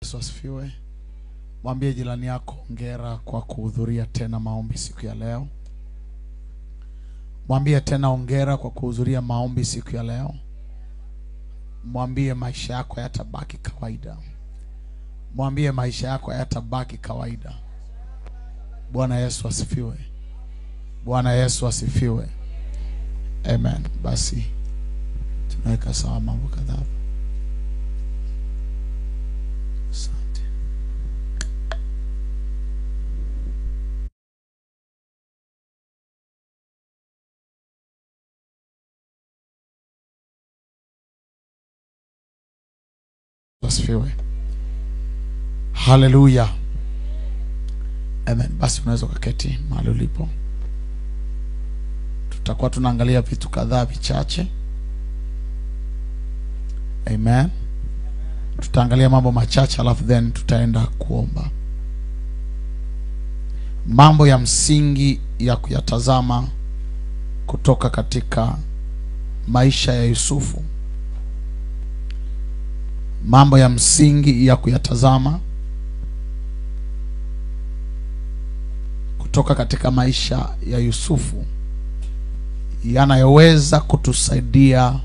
Yesu asifiwe. Mwambie jirani yako hongera kwa kuhudhuria tena maombi siku ya leo. Mwambie tena hongera kwa kuhudhuria maombi siku ya leo. Mwambie maisha yako hayatabaki kawaida. Mwambie maisha yako hayatabaki kawaida. Bwana Yesu asifiwe. Bwana Yesu asifiwe. Amen. Basi tunaweka sawa mambo kadhaa. Asante. Asifiwe. Hallelujah. Amen. Basi unaweza kuketi mahali ulipo. Tutakuwa tunaangalia vitu kadhaa vichache. Amen. Tutaangalia mambo machache alafu then tutaenda kuomba. Mambo ya msingi ya kuyatazama kutoka katika maisha ya Yusufu. Mambo ya msingi ya kuyatazama kutoka katika maisha ya Yusufu yanayoweza kutusaidia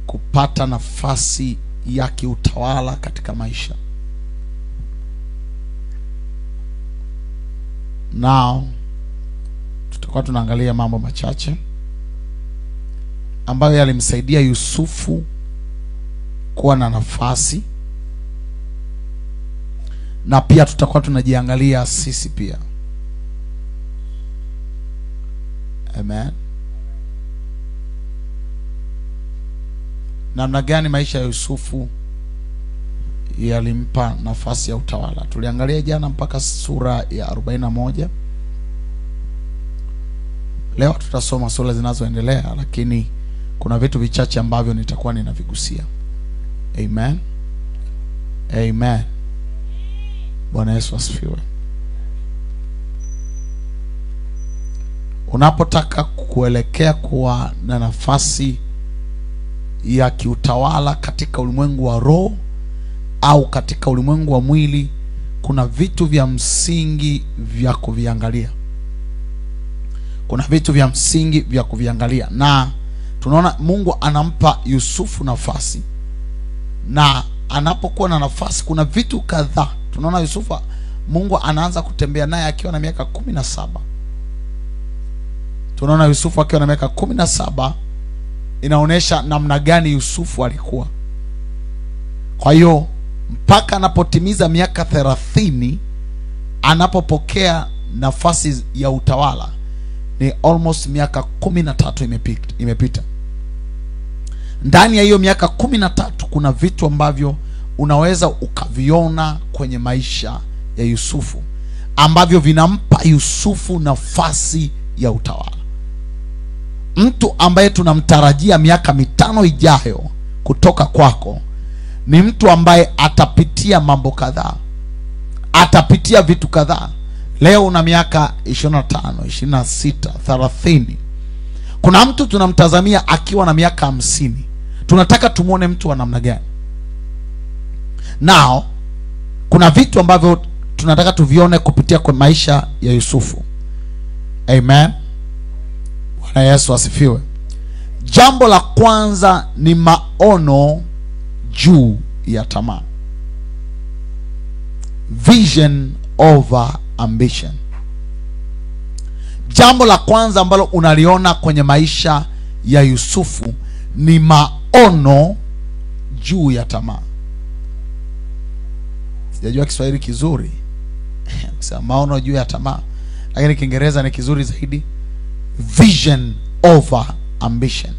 kupata nafasi ya kiutawala katika maisha. Now tutakuwa tunaangalia mambo machache ambayo yalimsaidia Yusufu kuwa na nafasi, na pia tutakuwa tunajiangalia sisi pia. Amen. Namna gani maisha ya Yusufu yalimpa nafasi ya utawala. Tuliangalia jana mpaka sura ya 41. Leo tutasoma sura zinazoendelea, lakini kuna vitu vichache ambavyo nitakuwa ninavigusia. Amen. Amen. Bwana Yesu asifiwe. Unapotaka kuelekea kuwa na nafasi ya kiutawala katika ulimwengu wa roho au katika ulimwengu wa mwili, kuna vitu vya msingi vya kuviangalia. Kuna vitu vya msingi vya kuviangalia, na tunaona Mungu anampa Yusufu nafasi, na anapokuwa na nafasi kuna vitu kadhaa. Tunaona Yusufu Mungu anaanza kutembea naye akiwa na miaka 17. Tunaona Yusufu akiwa na miaka 17, inaonesha namna gani Yusufu alikuwa. Kwa hiyo mpaka anapotimiza miaka 30 anapopokea nafasi ya utawala ni almost miaka 13 imepita. Ndani ya hiyo miaka 13 kuna vitu ambavyo unaweza ukaviona kwenye maisha ya Yusufu ambavyo vinampa Yusufu nafasi ya utawala. Mtu ambaye tunamtarajia miaka 5 ijayo kutoka kwako ni mtu ambaye atapitia mambo kadhaa, atapitia vitu kadhaa. Leo una miaka 25, 26, 30. Kuna mtu tunamtazamia akiwa na miaka 50. Tunataka tumuone mtu wa namna gani. Now kuna vitu ambavyo tunataka tuvione kupitia kwa maisha ya Yusufu. Amen. Bwana Yesu asifiwe. Jambo la kwanza ni maono juu ya tamaa. Vision over ambition. Jambo la kwanza ambalo unaliona kwenye maisha ya Yusufu ni maono juu ya tamaa. Sijajua Kiswahili kizuri. Sema maono juu ya tamaa, lakini Kiingereza ni kizuri zaidi. Vision over ambition.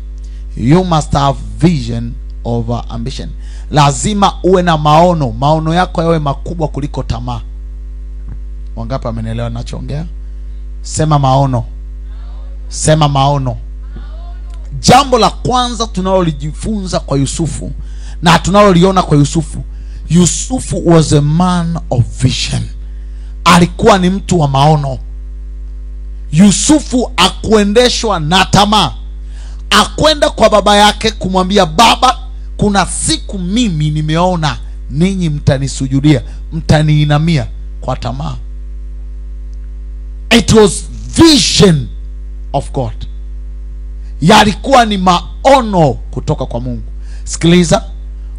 You must have vision over ambition. Lazima uwe na maono. Maono yako yawe makubwa kuliko tamaa. Wangapi wamenielewa ninachoongea? Sema maono. Sema maono. Jambo la kwanza tunalolijifunza kwa Yusufu na tunaloliona kwa Yusufu, Yusufu was a man of vision. Alikuwa ni mtu wa maono. Yusufu akuendeshwa na tamaa. Akwenda kwa baba yake kumwambia, baba, kuna siku mimi nimeona ninyi mtanisujudia, mtaniinamia kwa tamaa. It was vision of God. Yalikuwa ni maono kutoka kwa Mungu. Sikiliza,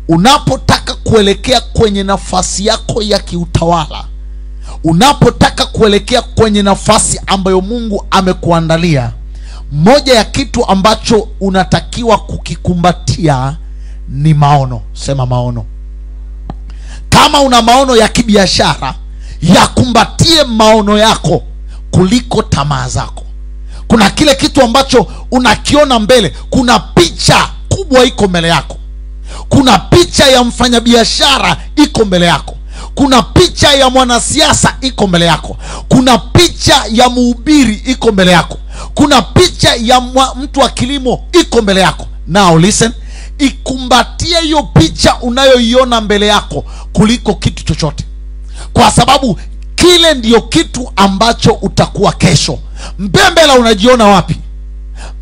unapotaka kuelekea kwenye nafasi yako ya kiutawala, unapotaka kuelekea kwenye nafasi ambayo Mungu amekuandalia, moja ya kitu ambacho unatakiwa kukikumbatia ni maono. Sema maono. Kama una maono ya kibiashara, yakumbatie maono yako kuliko tamaa zako. Kuna kile kitu ambacho unakiona mbele, kuna picha kubwa iko mbele yako. Kuna picha ya mfanyabiashara iko mbele yako. Kuna picha ya mwanasiasa iko mbele yako. Kuna picha ya mhubiri iko mbele yako. Kuna picha ya mtu wa kilimo iko mbele yako. Now listen, ikumbatie hiyo picha unayoiona mbele yako kuliko kitu chochote, kwa sababu kile ndiyo kitu ambacho utakuwa kesho. Mbembela unajiona wapi?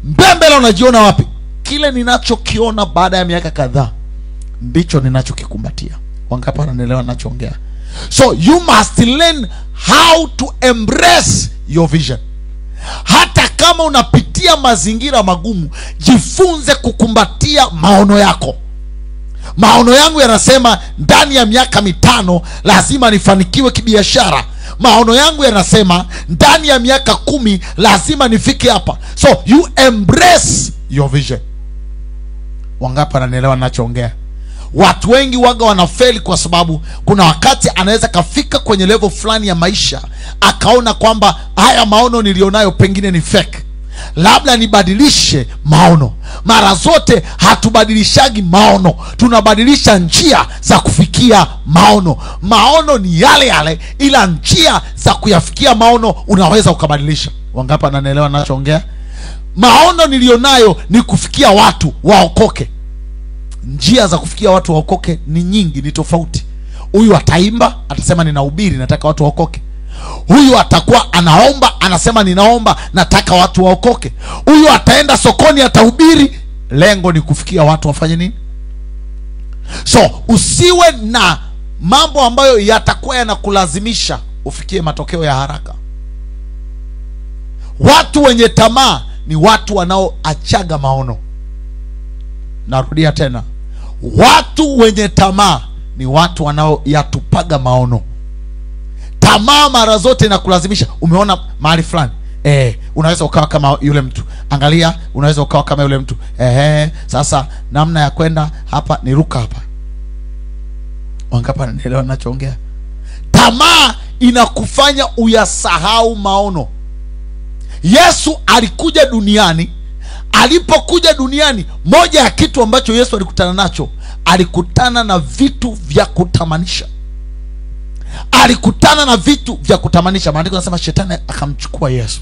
Mbembela unajiona wapi? Kile ninachokiona baada ya miaka kadhaa ndicho ninachokikumbatia. Wangapi wananielewa ninachoongea? So you must learn how to embrace your vision. Hata kama unapitia mazingira magumu, jifunze kukumbatia maono yako. Maono yangu yanasema ndani ya miaka 5 lazima nifanikiwe kibiashara. Maono yangu yanasema ndani ya miaka 10 lazima nifike hapa. So you embrace your vision. Wangapi wananielewa ninachoongea? Watu wengi waga wanafeli kwa sababu kuna wakati anaweza kafika kwenye level fulani ya maisha, akaona kwamba haya maono nilionayo pengine ni fake, labda nibadilishe maono. Mara zote hatubadilishagi maono, tunabadilisha njia za kufikia maono. Maono ni yale yale, ila njia za kuyafikia maono unaweza ukabadilisha. Wangapi wananielewa ninachoongea? Maono nilionayo ni kufikia watu waokoke. Njia za kufikia watu waokoke ni nyingi, ni tofauti. Huyu ataimba, atasema ninahubiri, nataka watu waokoke. Huyu atakuwa anaomba, anasema ninaomba, nataka watu waokoke. Huyu ataenda sokoni, atahubiri, lengo ni kufikia watu wafanye nini? So usiwe na mambo ambayo yatakuwa yanakulazimisha ufikie matokeo ya haraka. Watu wenye tamaa ni watu wanaoachaga maono. Narudia tena, watu wenye tamaa ni watu wanaoyatupaga maono. Tamaa mara zote inakulazimisha. Umeona mahali fulani, unaweza ukawa kama yule mtu. Angalia, unaweza ukawa kama yule mtu. Sasa namna ya kwenda hapa ni ruka hapa. Wangapi wanaelewa ninachoongea? Tamaa inakufanya uyasahau maono. Yesu alikuja duniani. Alipokuja duniani, moja ya kitu ambacho Yesu alikutana nacho, alikutana na vitu vya kutamanisha. Alikutana na vitu vya kutamanisha. Maandiko yanasema shetani akamchukua Yesu,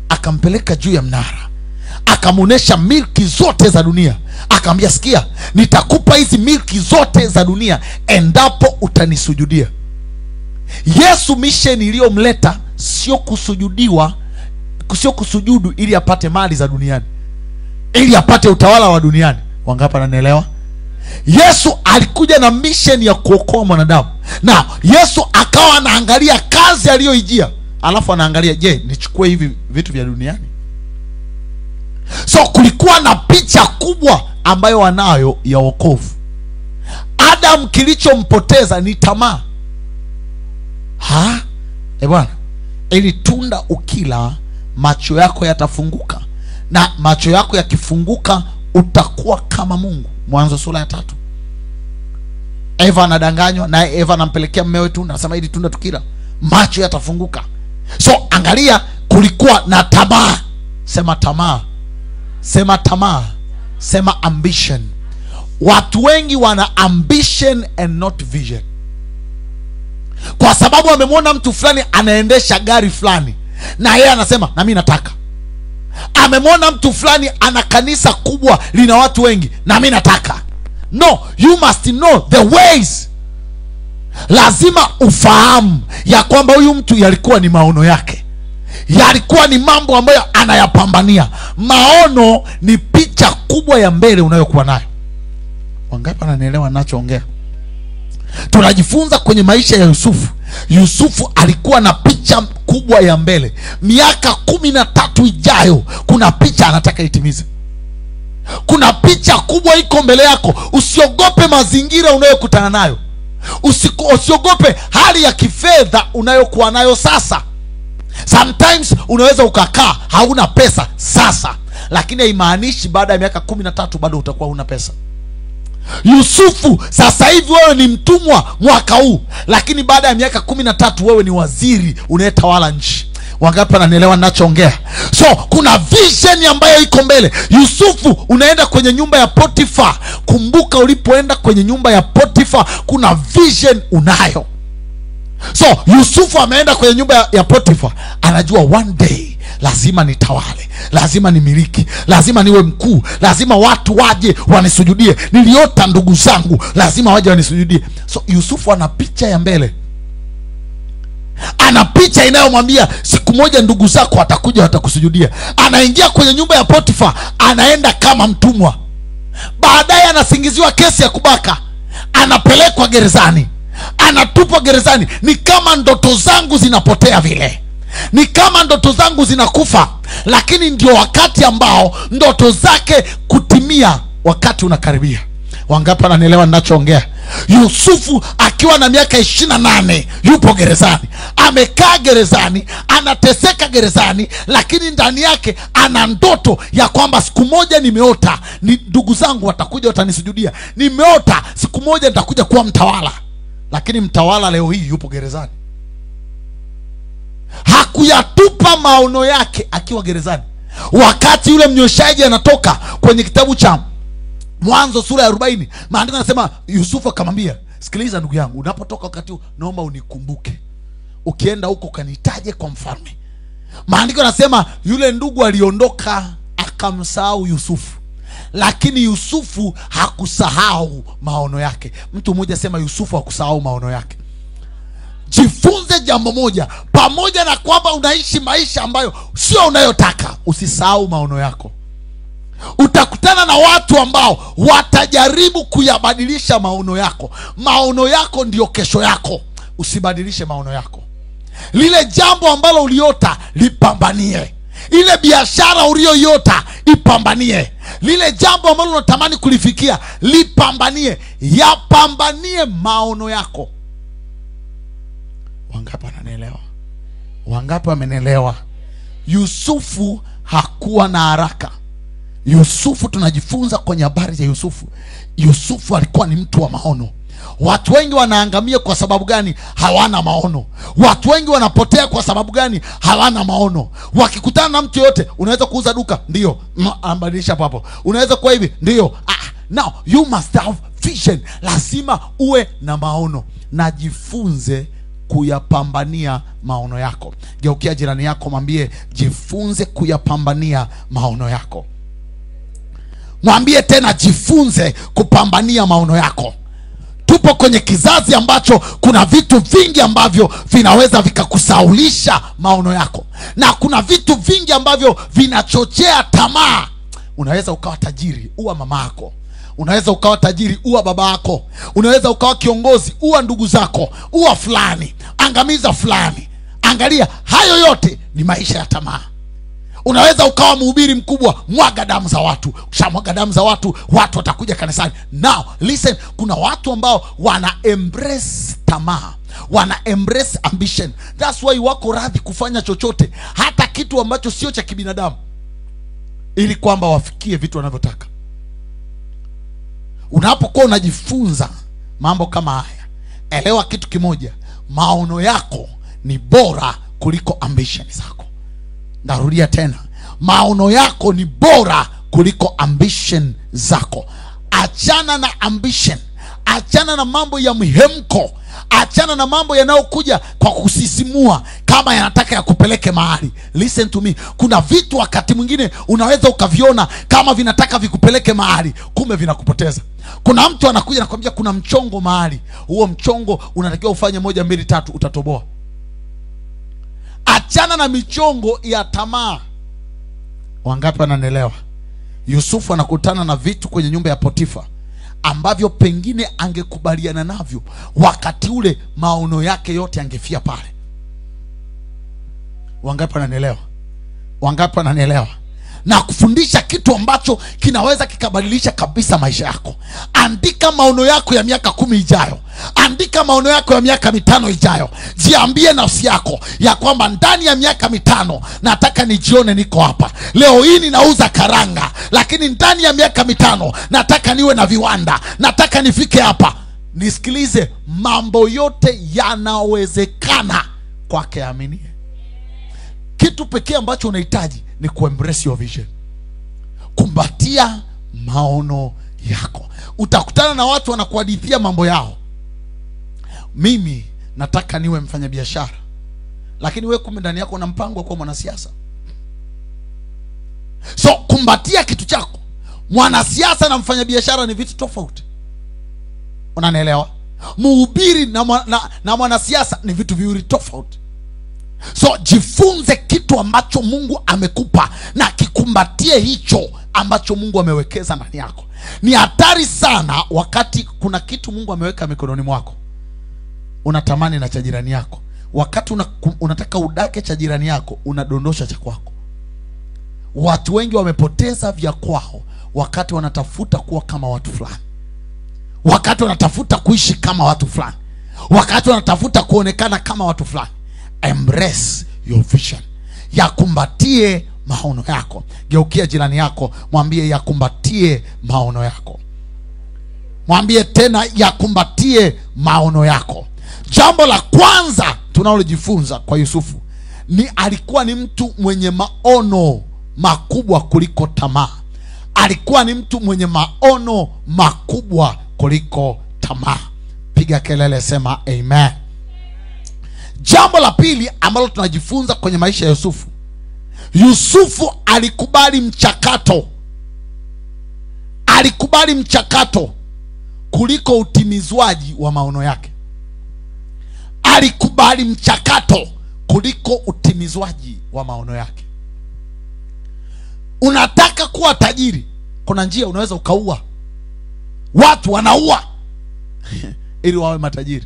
akampeleka juu ya mnara, akamuonesha milki zote za dunia. Akamwambia, sikia, nitakupa hizi milki zote za dunia endapo utanisujudia. Yesu mission iliyomleta sio kusujudiwa, sio kusujudu ili apate mali za duniani, ili apate utawala wa duniani. Wangapi wananielewa? Yesu alikuja na mission ya kuokoa mwanadamu. Na Yesu akawa anaangalia kazi aliyoijia, alafu anaangalia, je, nichukue hivi vitu vya duniani? So kulikuwa na picha kubwa ambayo wanayo ya wokovu. Adam kilichompoteza ni tamaa. Bwana, ili tunda ukila macho yako yatafunguka, na macho yako yakifunguka utakuwa kama Mungu. Mwanzo sura ya 3. Eva anadanganywa, na Eva anampelekea mmewe tu, nasema hili tunda tukila macho yatafunguka. So angalia, kulikuwa na tamaa. Sema tamaa. Sema tamaa. Sema ambition. Watu wengi wana ambition and not vision, kwa sababu amemwona mtu fulani anaendesha gari fulani, na yeye anasema na mimi nataka. Amemwona mtu fulani ana kanisa kubwa lina watu wengi, na mimi nataka. No, you must know the ways. Lazima ufahamu ya kwamba huyu mtu yalikuwa ni maono yake, yalikuwa ni mambo ambayo anayapambania. Maono ni picha kubwa ya mbele unayokuwa nayo. Wangapi wananielewa ninachoongea? Tunajifunza kwenye maisha ya Yusufu. Yusufu alikuwa na picha kubwa ya mbele. Miaka 13 ijayo kuna picha anataka itimize. Kuna picha kubwa iko mbele yako. Usiogope mazingira unayokutana nayo. Usiogope hali ya kifedha unayokuwa nayo sasa. Sometimes unaweza ukakaa hauna pesa sasa, lakini haimaanishi baada ya miaka 13 bado utakuwa huna pesa. Yusufu, sasa hivi wewe ni mtumwa mwaka huu, lakini baada ya miaka 13 wewe ni waziri unayetawala nchi. Wangapi wananielewa ninachoongea? So kuna vision ambayo iko mbele. Yusufu, unaenda kwenye nyumba ya Potifa. Kumbuka ulipoenda kwenye nyumba ya Potifa kuna vision unayo. So Yusufu ameenda kwenye nyumba ya Potifa, anajua one day lazima nitawale, lazima nimiliki, lazima niwe mkuu, lazima watu waje wanisujudie. Niliota ndugu zangu lazima waje wanisujudie. So Yusufu ana picha ya mbele. Ana picha inayomwambia siku moja ndugu zako watakuja watakusujudia. Anaingia kwenye nyumba ya Potifa, anaenda kama mtumwa. Baadaye anasingiziwa kesi ya kubaka, anapelekwa gerezani, anatupwa gerezani. Ni kama ndoto zangu zinapotea vile, ni kama ndoto zangu zinakufa. Lakini ndio wakati ambao ndoto zake kutimia, wakati unakaribia. Wangapi wananielewa ninachoongea? Yusufu akiwa na miaka 28 yupo gerezani. Amekaa gerezani, anateseka gerezani, lakini ndani yake ana ndoto ya kwamba siku moja nimeota ndugu zangu watakuja watanisujudia. Nimeota siku moja nitakuja kuwa mtawala. Lakini mtawala leo hii yupo gerezani. Hakuyatupa maono yake akiwa gerezani. Wakati yule mnyoshaji anatoka kwenye kitabu cha Mwanzo sura ya 40, maandiko yanasema Yusufu akamwambia, sikiliza ndugu yangu, unapotoka wakati huu naomba unikumbuke. Ukienda huko kanitaje kwa mfalme. Maandiko yanasema yule ndugu aliondoka akamsahau Yusufu. Lakini Yusufu hakusahau maono yake. Mtu mmoja sema Yusufu hakusahau maono yake. Jifunze jambo moja, pamoja na kwamba unaishi maisha ambayo sio unayotaka, usisahau maono yako. Utakutana na watu ambao watajaribu kuyabadilisha maono yako. Maono yako ndio kesho yako. Usibadilishe maono yako. Lile jambo ambalo uliota lipambanie. Ile biashara uliyoiota ipambanie. Lile jambo ambalo unatamani kulifikia lipambanie. Yapambanie maono yako. Wangapi wananielewa? Wangapi wamenielewa? Yusufu hakuwa na haraka. Yusufu, tunajifunza kwenye habari za Yusufu. Yusufu alikuwa ni mtu wa maono. Watu wengi wanaangamia kwa sababu gani? Hawana maono. Watu wengi wanapotea kwa sababu gani? Hawana maono. Wakikutana na mtu yote, unaweza kuuza duka, ndio, ambadilisha hapo. Unaweza kuwa hivi, ndio. Now you must have vision. Lazima uwe na maono. Najifunze kuyapambania maono yako. Geukia jirani yako, mwambie jifunze kuyapambania maono yako. Mwambie tena jifunze kupambania maono yako. Tupo kwenye kizazi ambacho kuna vitu vingi ambavyo vinaweza vikakusaulisha maono yako, na kuna vitu vingi ambavyo vinachochea tamaa. Unaweza ukawa tajiri, uwa mama yako. Unaweza ukawa tajiri, uwa baba yako. Unaweza ukawa kiongozi, uwa ndugu zako, uwa fulani, angamiza fulani. Angalia, hayo yote ni maisha ya tamaa. Unaweza ukawa mhubiri mkubwa, mwaga damu za watu. Ukishamwaga damu za watu, watu watakuja kanisani. Now listen, kuna watu ambao wana embrace tamaa, wana embrace ambition. That's why wako radhi kufanya chochote, hata kitu ambacho sio cha kibinadamu, ili kwamba wafikie vitu wanavyotaka. Unapokuwa unajifunza mambo kama haya, elewa kitu kimoja: maono yako ni bora kuliko ambition zako. Narudia tena, maono yako ni bora kuliko ambition zako. Achana na ambition, achana na mambo ya mihemko, achana na mambo yanayokuja kwa kusisimua kama yanataka yakupeleke mahali. Listen to me, kuna vitu wakati mwingine unaweza ukaviona kama vinataka vikupeleke mahali, kumbe vinakupoteza. Kuna mtu anakuja na kuambia kuna mchongo mahali, huo mchongo unatakiwa ufanye 1 2 3, utatoboa. Achana na michongo ya tamaa. Wangapi wananielewa? Yusufu anakutana na vitu kwenye nyumba ya Potifa. ambavyo pengine angekubaliana navyo, wakati ule maono yake yote angefia pale. Wangapi wananielewa? Wangapi wananielewa? Na kufundisha kitu ambacho kinaweza kikabadilisha kabisa maisha yako. Andika maono yako ya miaka 10 ijayo. Andika maono yako ya miaka 5 ijayo. Jiambie nafsi yako ya kwamba ndani ya miaka 5 nataka nijione niko hapa. Leo hii ninauza karanga, lakini ndani ya miaka 5 nataka niwe na viwanda. Nataka nifike hapa. Nisikilize, mambo yote yanawezekana kwake aaminie. Kitu pekee ambacho unahitaji ni kuembrace your vision. Kumbatia maono yako. Utakutana na watu wanakuhadithia mambo yao. Mimi nataka niwe mfanyabiashara, lakini wewe kumbe ndani yako una mpango kwa mwanasiasa. So kumbatia kitu chako. Mwanasiasa na mfanyabiashara ni vitu tofauti. Unanielewa? Mhubiri na mwanasiasa ni vitu viwili tofauti. So jifunze kitu ambacho Mungu amekupa na kikumbatie hicho ambacho Mungu amewekeza ndani yako. Ni hatari sana wakati kuna kitu Mungu ameweka mikononi mwako, unatamani na cha jirani yako. Wakati unataka udake cha jirani yako, unadondosha cha kwako. Watu wengi wamepoteza vya kwao wakati wanatafuta kuwa kama watu fulani, wakati wanatafuta kuishi kama watu fulani, wakati wanatafuta kuonekana kama watu fulani. Embrace your vision. Yakumbatie maono yako. Geukia jirani yako, mwambie yakumbatie maono yako. Mwambie tena yakumbatie maono yako. Jambo la kwanza tunalojifunza kwa Yusufu ni alikuwa ni mtu mwenye maono makubwa kuliko tamaa. Alikuwa ni mtu mwenye maono makubwa kuliko tamaa. Piga kelele, sema amen. Jambo la pili ambalo tunajifunza kwenye maisha ya Yusufu, Yusufu alikubali mchakato. Alikubali mchakato kuliko utimizwaji wa maono yake. Alikubali mchakato kuliko utimizwaji wa maono yake. Unataka kuwa tajiri, kuna njia unaweza ukaua. Watu wanaua ili wawe matajiri.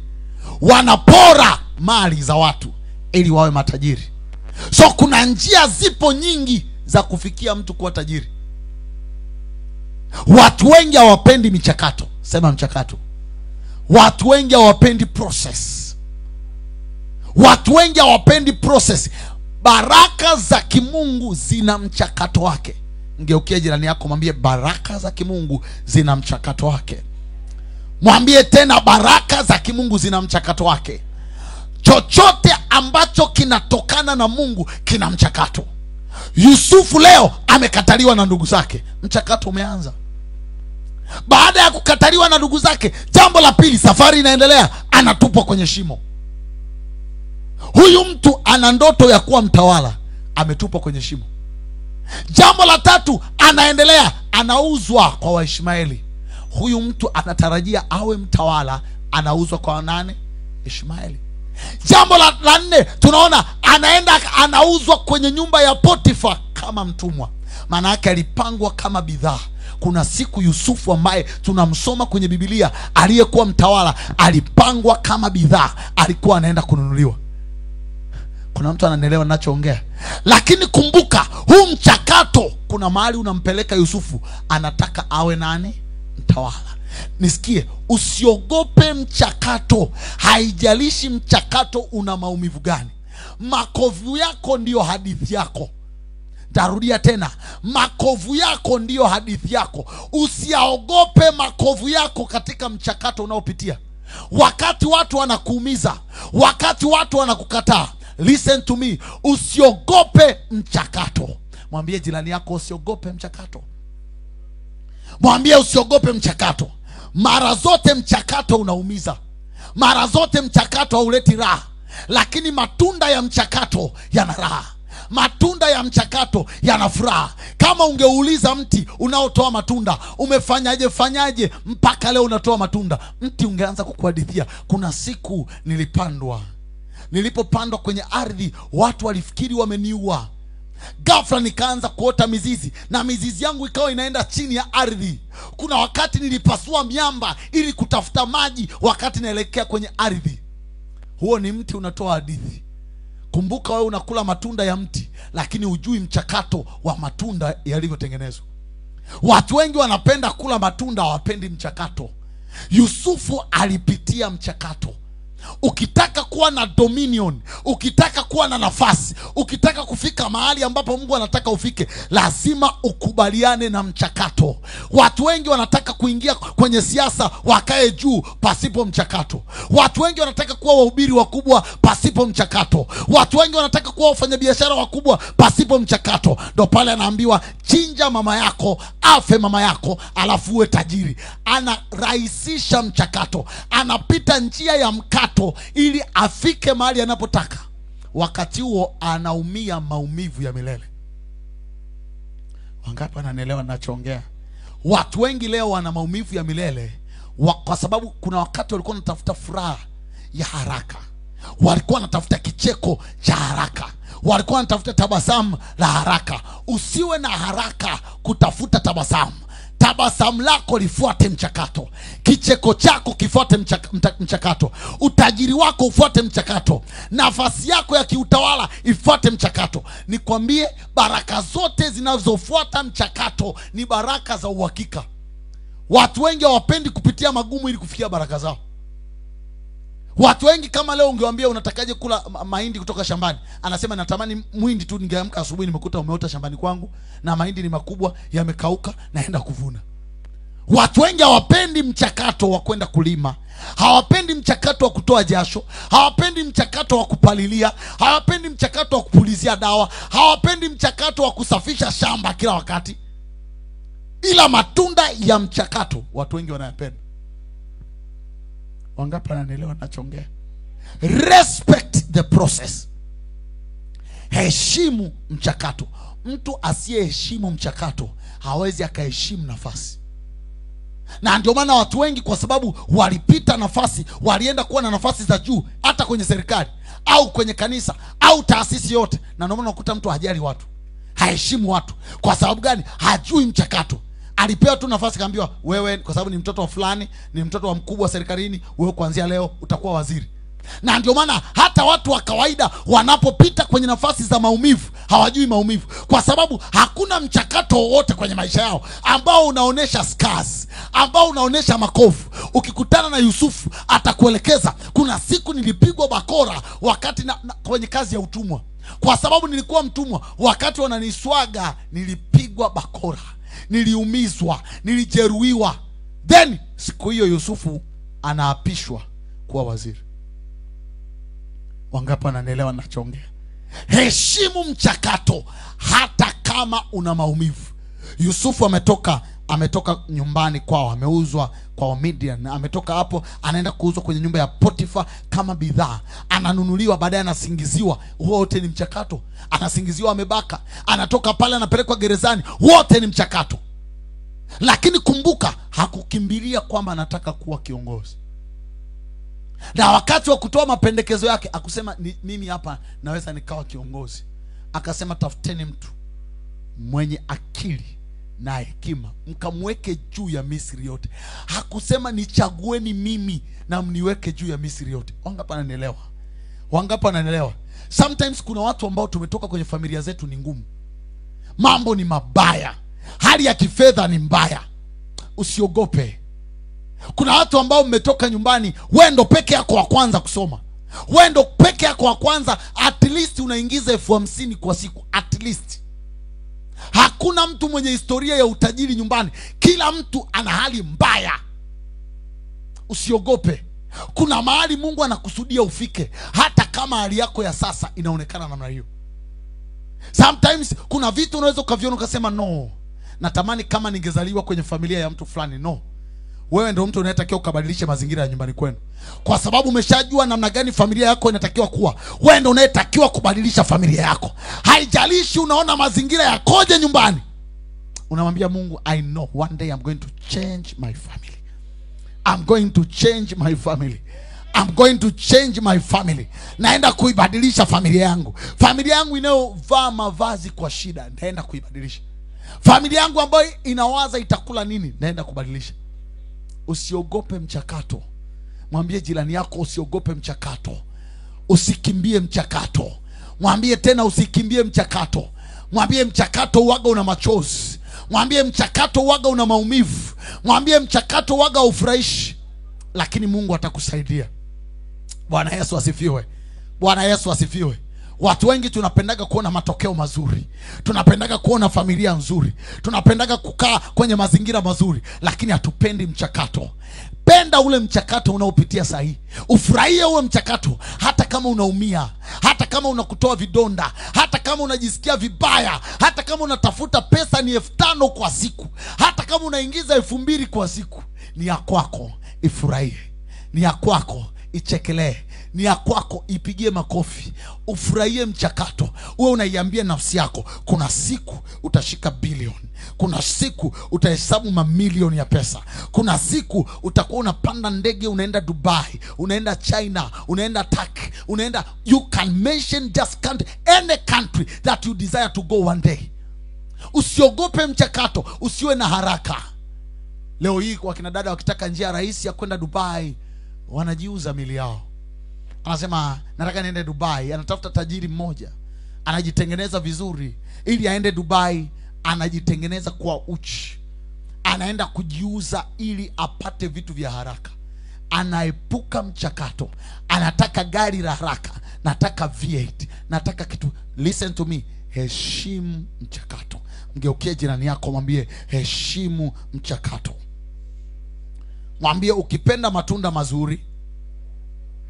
Wanapora mali za watu ili wawe matajiri. So kuna njia, zipo nyingi za kufikia mtu kuwa tajiri. Watu wengi hawapendi michakato. Sema mchakato. Watu wengi hawapendi process. Watu wengi hawapendi process. Baraka za kimungu zina mchakato wake. Ngeukia jirani yako, mwambie baraka za kimungu zina mchakato wake. Mwambie tena baraka za kimungu zina mchakato wake. Chochote ambacho kinatokana na Mungu kina mchakato. Yusufu leo amekataliwa na ndugu zake. Mchakato umeanza. Baada ya kukataliwa na ndugu zake, jambo la pili, safari inaendelea, anatupwa kwenye shimo. Huyu mtu ana ndoto ya kuwa mtawala, ametupwa kwenye shimo. Jambo la tatu, anaendelea, anauzwa kwa Waishmaeli. Huyu mtu anatarajia awe mtawala, anauzwa kwa nani? Ishmaeli. Jambo la nne, tunaona anaenda anauzwa kwenye nyumba ya Potifa kama mtumwa. Maana yake alipangwa kama bidhaa. Kuna siku Yusufu ambaye tunamsoma kwenye Biblia, aliyekuwa mtawala, alipangwa kama bidhaa, alikuwa anaenda kununuliwa. Kuna mtu ananielewa ninachoongea? Lakini kumbuka, huu mchakato kuna mahali unampeleka Yusufu, anataka awe nani? Mtawala. Nisikie, usiogope mchakato. Haijalishi mchakato una maumivu gani. Makovu yako ndiyo hadithi yako. Tarudia tena, makovu yako ndiyo hadithi yako. Usiaogope makovu yako katika mchakato unaopitia. Wakati watu wanakuumiza, wakati watu wanakukataa, listen to me, usiogope mchakato. Mwambie jirani yako, usiogope mchakato. Mwambie usiogope mchakato. Mara zote mchakato unaumiza. Mara zote mchakato hauleti raha, lakini matunda ya mchakato yana raha. Matunda ya mchakato yana furaha. Kama ungeuliza mti unaotoa matunda, umefanyaje mpaka leo unatoa matunda, mti ungeanza kukuhadithia, kuna siku nilipopandwa kwenye ardhi, watu walifikiri wameniua. Ghafla nikaanza kuota mizizi, na mizizi yangu ikawa inaenda chini ya ardhi. Kuna wakati nilipasua miamba ili kutafuta maji wakati naelekea kwenye ardhi. Huo ni mti unatoa hadithi. Kumbuka wewe unakula matunda ya mti, lakini hujui mchakato wa matunda yalivyotengenezwa. Watu wengi wanapenda kula matunda, hawapendi mchakato. Yusufu alipitia mchakato. Ukitaka kuwa na dominion, ukitaka kuwa na nafasi, ukitaka kufika mahali ambapo Mungu anataka ufike, lazima ukubaliane na mchakato. Watu wengi wanataka kuingia kwenye siasa wakae juu pasipo mchakato. Watu wengi wanataka kuwa wahubiri wakubwa pasipo mchakato. Watu wengi wanataka kuwa wafanyabiashara wakubwa pasipo mchakato. Ndio pale anaambiwa chinja mama yako, afe mama yako, alafu uwe tajiri. Anarahisisha mchakato, anapita njia ya mkato ili afike mahali anapotaka. Wakati huo anaumia maumivu ya milele. Wangapi wananielewa ninachoongea? Watu wengi leo wana maumivu ya milele kwa sababu kuna wakati walikuwa wanatafuta furaha ya haraka, walikuwa wanatafuta kicheko cha haraka, walikuwa wanatafuta tabasamu la haraka. Usiwe na haraka kutafuta tabasamu. Tabasamu lako lifuate mchakato. Kicheko chako kifuate mchakato. Utajiri wako ufuate mchakato. Nafasi yako ya kiutawala ifuate mchakato. Nikwambie, baraka zote zinazofuata mchakato ni baraka za uhakika. Watu wengi hawapendi kupitia magumu ili kufikia baraka zao. Watu wengi kama leo ungewaambia unatakaje kula mahindi kutoka shambani, anasema natamani muhindi tu, ningeamka asubuhi nimekuta umeota shambani kwangu na mahindi ni makubwa yamekauka, naenda kuvuna. Watu wengi hawapendi mchakato wa kwenda kulima, hawapendi mchakato wa kutoa jasho, hawapendi mchakato wa kupalilia, hawapendi mchakato wa kupulizia dawa, hawapendi mchakato wa kusafisha shamba kila wakati. Ila matunda ya mchakato watu wengi wanayapenda. Wangapi wananielewa ninachoongea? Respect the process. Heshimu mchakato. Mtu asiyeheshimu mchakato hawezi akaheshimu nafasi. Na ndio maana watu wengi, kwa sababu walipita nafasi, walienda kuwa na nafasi za juu hata kwenye serikali au kwenye kanisa au taasisi yote, na ndio maana unakuta mtu hajali watu, haheshimu watu. Kwa sababu gani? Hajui mchakato. Alipewa tu nafasi, kaambiwa wewe kwa sababu ni mtoto wa fulani, ni mtoto wa mkubwa serikalini, wewe kuanzia leo utakuwa waziri. Na ndio maana hata watu wa kawaida wanapopita kwenye nafasi za maumivu hawajui maumivu, kwa sababu hakuna mchakato wowote kwenye maisha yao ambao unaonesha scars, ambao unaonesha makovu. Ukikutana na Yusufu atakuelekeza, kuna siku nilipigwa bakora wakati kwenye kazi ya utumwa, kwa sababu nilikuwa mtumwa. Wakati wananiswaga nilipigwa bakora, niliumizwa, nilijeruhiwa. Then siku hiyo Yusufu anaapishwa kuwa waziri. Wangapi wananielewa ninachoongea? Heshimu mchakato hata kama una maumivu. Yusufu ametoka nyumbani kwao, ameuzwa kwa Midian, ametoka hapo anaenda kuuzwa kwenye nyumba ya Potifa kama bidhaa, ananunuliwa, baadaye anasingiziwa. Wote ni mchakato. Anasingiziwa amebaka, anatoka pale anapelekwa gerezani, wote ni mchakato. Lakini kumbuka, hakukimbilia kwamba anataka kuwa kiongozi. Na wakati wa kutoa mapendekezo yake akusema mimi hapa naweza nikawa kiongozi. Akasema tafuteni mtu mwenye akili na hekima mkamweke juu ya Misri yote. Hakusema nichagueni mimi na mniweke juu ya Misri yote. Wangapi wananielewa? Wangapi wananielewa? Sometimes kuna watu ambao tumetoka kwenye familia zetu ni ngumu, mambo ni mabaya, hali ya kifedha ni mbaya. Usiogope. Kuna watu ambao mmetoka nyumbani, wewe ndo peke yako wa kwanza kusoma, wewe ndo peke yako wa kwanza, at least unaingiza 50,000 kwa siku at least. Hakuna mtu mwenye historia ya utajiri nyumbani, kila mtu ana hali mbaya. Usiogope. Kuna mahali Mungu anakusudia ufike, hata kama hali yako ya sasa inaonekana namna hiyo. Sometimes kuna vitu unaweza ukaviona ukasema no, natamani kama ningezaliwa kwenye familia ya mtu fulani. No, wewe ndio mtu unayetakiwa ukabadilishe mazingira ya nyumbani kwenu, kwa sababu umeshajua namna gani familia yako inatakiwa kuwa. Wewe ndio unayetakiwa kubadilisha familia yako. Haijalishi unaona mazingira yakoje nyumbani, unamwambia Mungu, I know one day I'm going to change my family. I'm going to change my family. I'm going to change my family. Naenda kuibadilisha familia yangu. Familia yangu inayovaa mavazi kwa shida, naenda kuibadilisha. Familia yangu ambayo inawaza itakula nini, naenda kubadilisha. Usiogope mchakato. Mwambie jirani yako usiogope mchakato. Usikimbie mchakato. Mwambie tena usikimbie mchakato. Mwambie mchakato waga una machozi. Mwambie mchakato waga una maumivu. Mwambie mchakato waga ufurahishi. Lakini Mungu atakusaidia. Bwana Yesu asifiwe. Bwana Yesu asifiwe. Watu wengi tunapendaga kuona matokeo mazuri. Tunapendaga kuona familia nzuri. Tunapendaga kukaa kwenye mazingira mazuri, lakini hatupendi mchakato. Penda ule mchakato unaopitia sahihi. Ufurahie ule mchakato hata kama unaumia, hata kama unakutoa vidonda, hata kama unajisikia vibaya, hata kama unatafuta pesa ni 5,000 kwa siku, hata kama unaingiza 2,000 kwa siku. Ni ya kwako, ifurahie. Ni ya kwako, ichekelee. Ni ya kwako, ipigie makofi. Ufurahie mchakato. Wewe unaiambia nafsi yako, kuna siku utashika bilioni. Kuna siku utahesabu mamilioni ya pesa. Kuna siku utakuwa unapanda ndege unaenda Dubai, unaenda China, unaenda Turkey, unaenda, you can mention just any country that you desire to go one day. Usiogope mchakato, usiwe na haraka. Leo hii kwa kina dada wakitaka njia rahisi ya kwenda Dubai, wanajiuza mili yao. Anasema nataka niende Dubai, anatafuta tajiri mmoja, anajitengeneza vizuri ili aende Dubai, anajitengeneza kwa uchi, anaenda kujiuza ili apate vitu vya haraka. Anaepuka mchakato. Anataka gari la haraka, nataka V8, nataka kitu. Listen to me, heshimu mchakato. Mgeukie jirani yako, mwambie heshimu mchakato. Mwambie ukipenda matunda mazuri,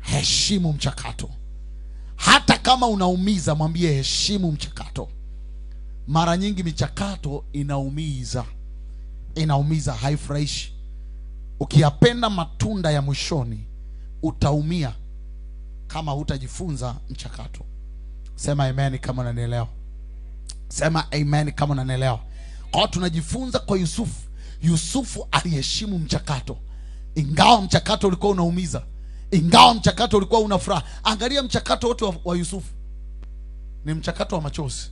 heshimu mchakato. Hata kama unaumiza, mwambie heshimu mchakato. Mara nyingi michakato inaumiza. Inaumiza, haifurahishi. Ukiyapenda matunda ya mwishoni, utaumia kama hutajifunza mchakato. Sema amen kama unanielewa. Sema amen kama unanielewa. Kwa tunajifunza kwa Yusufu. Yusufu aliheshimu mchakato. Ingawa mchakato ulikuwa unaumiza, ingawa mchakato ulikuwa una furaha. Angalia mchakato wote wa Yusufu ni mchakato wa machozi,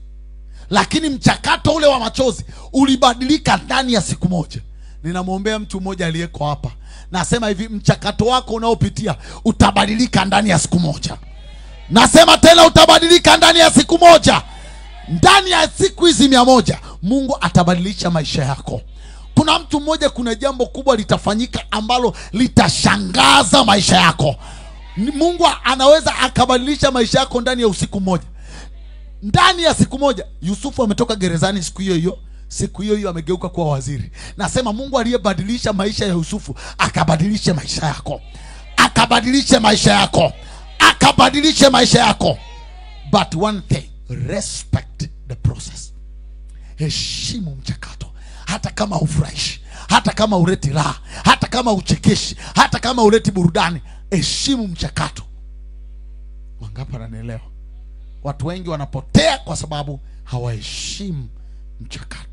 lakini mchakato ule wa machozi ulibadilika ndani ya siku moja. Ninamwombea mtu mmoja aliyeko hapa, nasema hivi, mchakato wako unaopitia utabadilika ndani ya siku moja. Nasema tena, utabadilika ndani ya siku moja. Ndani ya siku hizi 100 Mungu atabadilisha maisha yako. Kuna mtu mmoja, kuna jambo kubwa litafanyika ambalo litashangaza maisha yako. Mungu anaweza akabadilisha maisha yako ndani ya usiku mmoja. Ndani ya siku moja. Yusufu ametoka gerezani siku hiyo hiyo. Siku hiyo hiyo amegeuka kuwa waziri. Nasema Mungu aliyebadilisha maisha ya Yusufu akabadilishe maisha yako. Akabadilishe maisha yako. Akabadilishe maisha yako. But one thing, respect the process. Heshimu mchakato. Hata kama ufurahishi, hata kama uleti raha, hata kama uchekeshi, hata kama uleti burudani, heshimu mchakato. Wangapi wananielewa? Watu wengi wanapotea kwa sababu hawaheshimu mchakato.